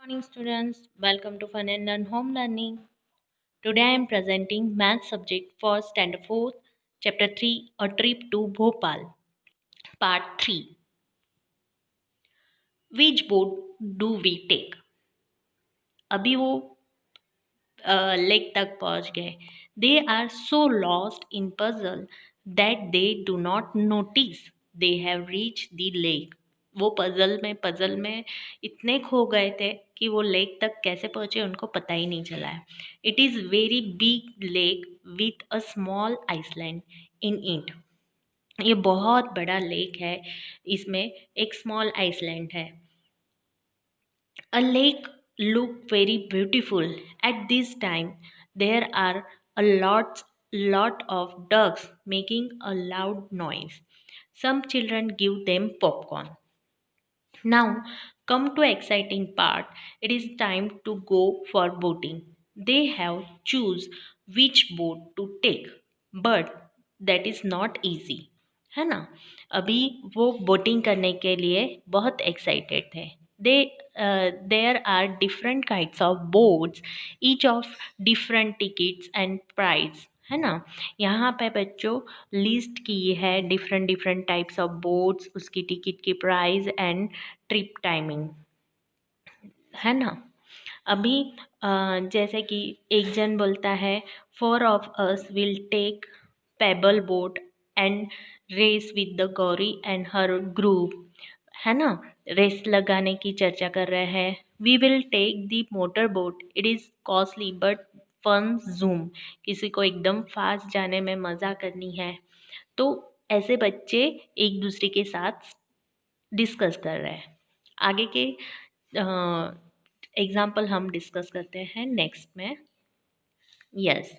Morning students, welcome to Fun and Learn Home Learning. Today I am presenting math subject for standard 4, chapter 3, a trip to Bhopal, part 3. Which boat do we take? अभी वो lake तक पहुंच गए. They are so lost in puzzle that they do not notice they have reached the lake. वो puzzle में इतने खो गए थे कि वो लेक तक कैसे पहुंचे उनको पता ही नहीं चला है. It is very big lake with a small island in it. ये बहुत बड़ा लेक है, इसमें एक स्मॉल आइसलैंड है. A lake looked very beautiful. At this time, there are a lot of ducks making a loud noise. Some children give them popcorn. Now, come to exciting part. It is time to go for boating. They have choose which boat to take, but that is not easy. है ना. अभी वो boating करने के लिए बहुत excited थे. They there are different kinds of boats, each of different tickets and price. है ना. यहाँ पे बच्चों लिस्ट की है different different types of boats, उसकी टिकट की प्राइस एंड ट्रिप टाइमिंग. है ना. अभी जैसे कि एक जन बोलता है, 4 of us will take pedal boat and race with the Gauri and her group. है ना. रेस लगाने की चर्चा कर रहे हैं. We will take the motor boat, it is costly but fun zoom. किसी को एकदम फास्ट जाने में मज़ा करनी है. तो ऐसे बच्चे एक दूसरे के साथ डिस्कस कर रहे हैं. आगे के एग्जाम्पल हम डिस्कस करते हैं नेक्स्ट में. Yes,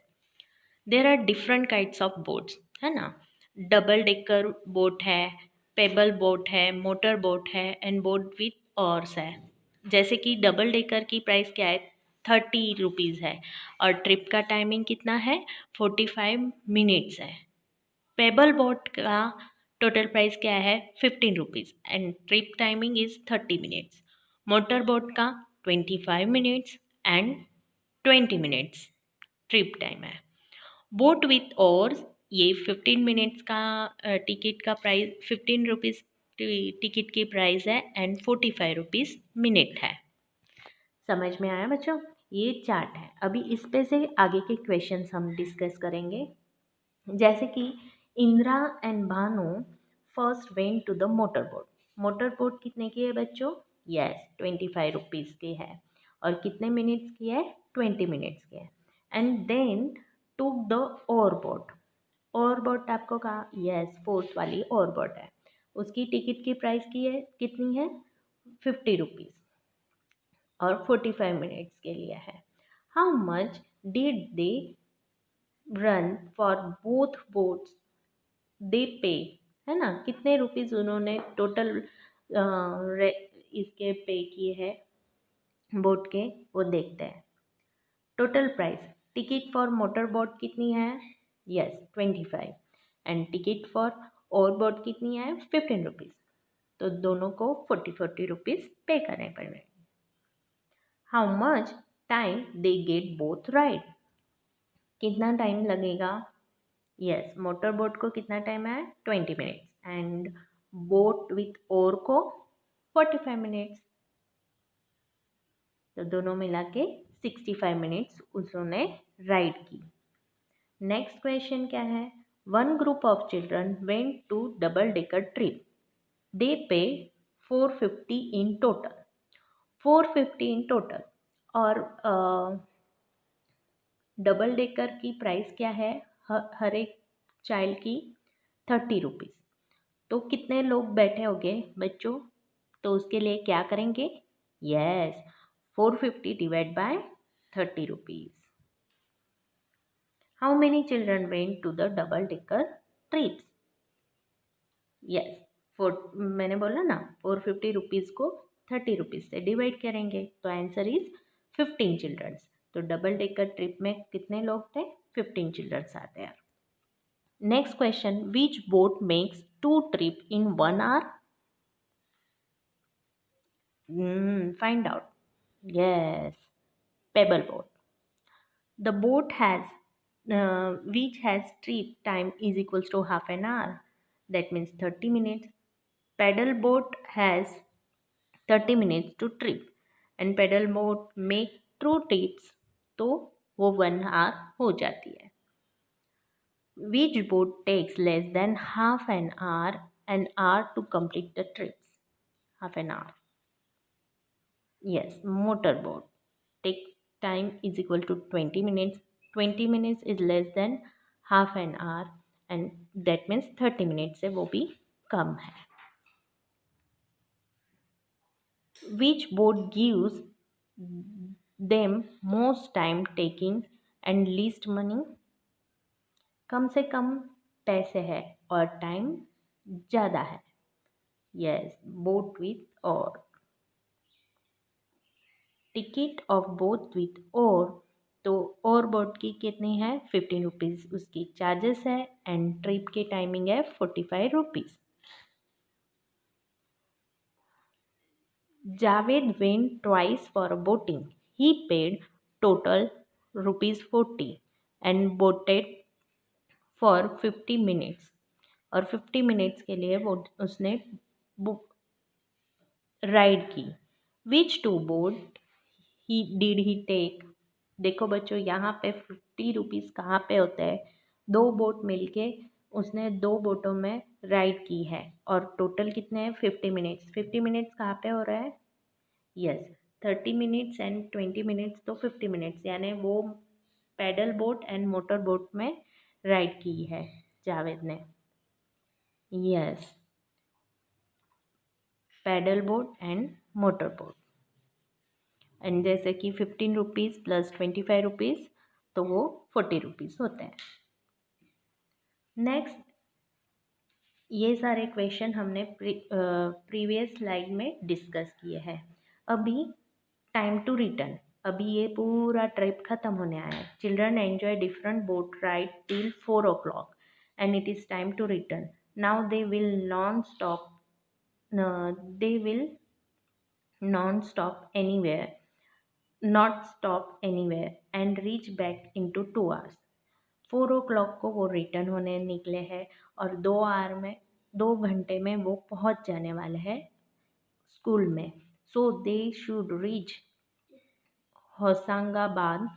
there are different kinds of boats. है ना. डबल डेकर बोट है, पेबल बोट है, मोटर बोट है एंड बोट विथ ऑर्स है. जैसे कि डबल डेकर की प्राइस क्या है, 30 रुपीज़ है और ट्रिप का टाइमिंग कितना है, 45 मिनट्स है. पेबल बोट का टोटल प्राइस क्या है, 15 rupees and trip timing is 30 minutes. Motor boat का 25 minutes and 20 minutes trip time है. बोट विथ ओर्स, ये 15 मिनट्स का टिकट का प्राइस, 15 रुपीज़ टिकट की प्राइस है एंड 45 रुपीज़ मिनट है. समझ में आया बच्चों. ये चार्ट है. अभी इस पे से आगे के क्वेश्चंस हम डिस्कस करेंगे. जैसे कि Indira and Bhanu first went to the motor boat. Motor boat कितने की है बच्चों, यस 25 रुपीज़ की है. और कितने मिनट्स की है, 20 मिनट्स की है. एंड देन टूक द और बोट. और बोट आपको कहा, यस फोर्थ वाली और बोट है. उसकी टिकट की प्राइस की है, कितनी है, 50 रुपीज़ और 45 मिनट्स के लिए है. How much did they run for both boats, they pay. है ना. कितने रुपीज़ उन्होंने टोटल इसके पे किए हैं बोट के, वो देखते हैं. Total price, ticket for motor boat कितनी है, यस 25 एंड टिकट फॉर और बोट कितनी है, 15 रुपीज़. तो दोनों को 40 रुपीज़ पे करने पड़ेंगे. How much time they get both ride. कितना टाइम लगेगा, यस मोटर बोट को कितना टाइम है, 20 मिनट्स एंड बोट विथ ओर को 45 मिनट्स. तो दोनों मिला के 65 मिनट्स उसने राइड की. नेक्स्ट क्वेश्चन क्या है, one group of children went to double decker trip. They pay 450 in total. 450 in total. और डबल डेकर की प्राइस क्या है, हर एक चाइल्ड की 30 रुपीज़. तो कितने लोग बैठे होंगे बच्चों, तो उसके लिए क्या करेंगे, yes 450 divide by 30 rupees. How many children went to the double decker trips, yes मैंने बोला ना 450 रुपीज़ को 30 रुपीज़ से डिवाइड करेंगे तो आंसर इज 15 चिल्ड्रंस. तो डबल डेकर ट्रिप में कितने लोग थे, 15 चिल्ड्रंस आते हैं. Next question, which boat makes 2 trip in 1 hour. Find out. Yes, pebble boat. The boat has which has trip time is equals to half an hour. That means 30 minutes. Paddle boat has 30 minutes to trip and pedal boat make through tips तो वो 1 hour हो जाती है. Which boat takes less than half an hour to complete the trips? Half an hour. Yes, motorboat. Take time is equal to 20 minutes. 20 minutes is less than half an hour and that means 30 minutes से वो भी कम है. Which boat gives them most time taking and least money? कम से कम पैसे है और time ज़्यादा है. यस, बोट विथ और. टिकट ऑफ बोट विथ और तो और बोट की कितनी है 15 रुपीज़ उसकी चार्जेस है एंड ट्रिप की टाइमिंग है 45 rupees. Javed went twice for boating. He paid total ₹40 and boated for 50 minutes. और 50 मिनट्स के लिए वो उसने बुक राइड की. Which two boat he did he take? देखो बच्चों यहाँ पे 50 रुपीज़ कहाँ पे होते हैं. दो बोट मिलके उसने दो बोटों में राइड की है और टोटल कितने हैं 50 मिनट्स. 50 मिनट्स कहाँ पे हो रहा है. यस, 30 मिनट्स एंड 20 मिनट्स तो 50 मिनट्स यानी वो paddle boat and motor boat में राइड की है जावेद ने. Yes, paddle boat and motor boat. And जैसे कि 15 रुपीज़ प्लस 25 रुपीज़ तो वो 40 रुपीज़ होते हैं. नेक्स्ट, ये सारे क्वेश्चन हमने प्रीवियस स्लाइड में डिस्कस किए हैं. अभी टाइम टू रिटर्न. अभी ये पूरा ट्रिप ख़त्म होने आया है. Children enjoy different boat ride till 4 o'clock and it is time to return. Now they will non stop they will non-stop anywhere not stop anywhere and reach back into 2 hours. 4 o'clock को वो return होने निकले हैं और 2 our में 2 घंटे में वो पहुंच जाने वाले हैं स्कूल में. So they should reach Hoshangabad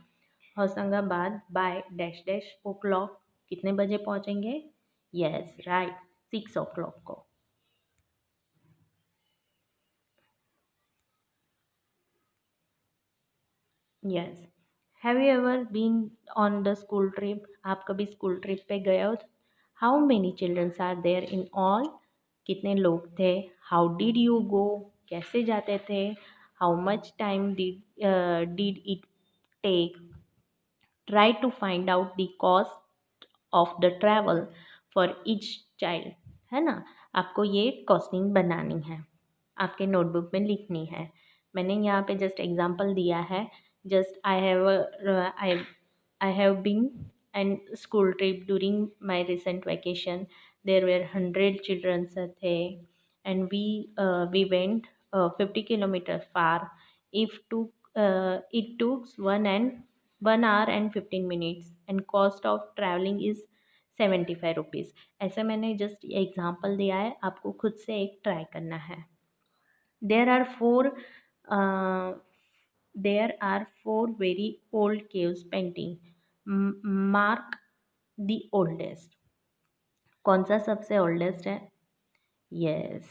Hoshangabad by dash dash o'clock. कितने बजे पहुंचेंगे. यस राइट, 6 o'clock को. Yes, have you ever been on the school trip? आप कभी स्कूल ट्रिप पे गए हो? How many childrens are there in all? कितने लोग थे. How did you go? कैसे जाते थे. How much time did it take. Try to find out the cost of the travel for each child. है ना. आपको ये कॉस्टिंग बनानी है, आपके नोटबुक में लिखनी है. मैंने यहाँ पे जस्ट एग्जांपल दिया है. Just I have been and school trip during my recent vacation. There were 100 children थे and we went 50 kilometers far. It took 1 hour and 15 minutes and cost of traveling is 75 rupees. ऐसे मैंने just example दिया है, आपको खुद से एक try करना है. There are four uh, there are four very old caves painting. Mark the oldest. कौन सा सबसे ओल्डेस्ट है. Yes,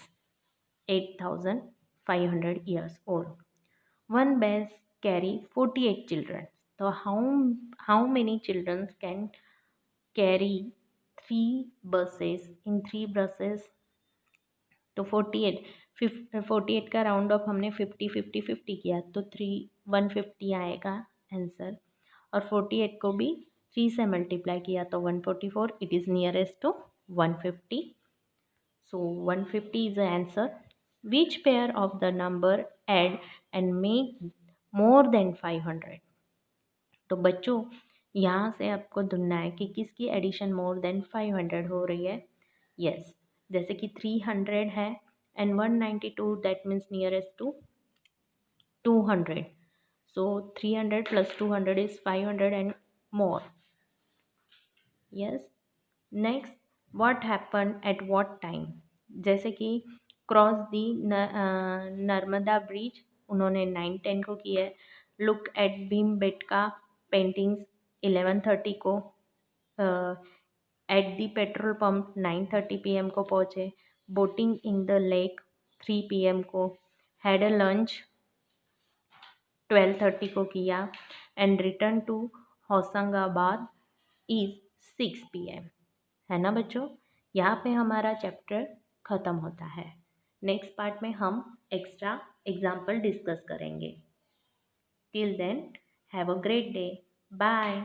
8500 years old. One bus carry 48 children. So how many children can carry three buses in three buses? तो 48 का round of हमने 50 50 50 किया तो 150 आएगा आंसर. और 48 को भी 3 से मल्टीप्लाई किया तो 144. It is nearest to 150. So 150 is the answer. Which pair of the number add and make more than 500. तो बच्चों यहाँ से आपको ढूंढना है कि किसकी एडिशन मोर देन 500 हो रही है. यस, जैसे कि 300 है and 192 that means nearest to 200. So 300 plus 200 is 500 and more. Yes. Next what happen at what time, जैसे कि क्रॉस दी नर्मदा ब्रिज उन्होंने 9:10 को किया है। Look at Bhimbetka paintings 11:30 को। At the petrol pump 9:30 PM को पहुँचे। Boating in the lake 3 PM को। हैड अ लंच 12:30 को किया। And return to Hoshangabad is 6 PM। है ना बच्चों, यहाँ पे हमारा चैप्टर ख़त्म होता है। नेक्स्ट पार्ट में हम एक्स्ट्रा एग्जाम्पल डिस्कस करेंगे। Till then have a great day, bye.